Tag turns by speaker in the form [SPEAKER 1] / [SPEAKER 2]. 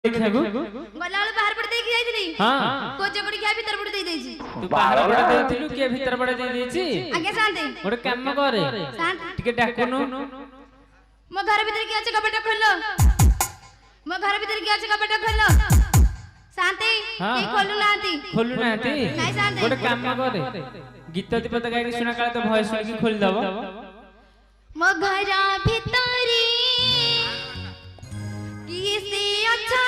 [SPEAKER 1] देखा गो
[SPEAKER 2] गलाल बाहर पड़ देख जाईली हां को जबड़ी के भीतर पड़ दे देजी
[SPEAKER 1] तू बाहर पड़ देथिलु के भीतर पड़ दे देछि
[SPEAKER 2] आगे शांति
[SPEAKER 1] ओटे काम करे
[SPEAKER 2] शांति
[SPEAKER 1] टिके डाकुनु
[SPEAKER 2] मो घर भीतर के अछि कपड़ा खोलो मो घर भीतर के अछि कपड़ा खोलो शांति के खोलु नांती नहीं शांति
[SPEAKER 1] ओटे काम करे गीत दीपत गाय के सुना काले तो भय सुन के खोल दबो
[SPEAKER 2] मो घर भीतर किसी अच्छा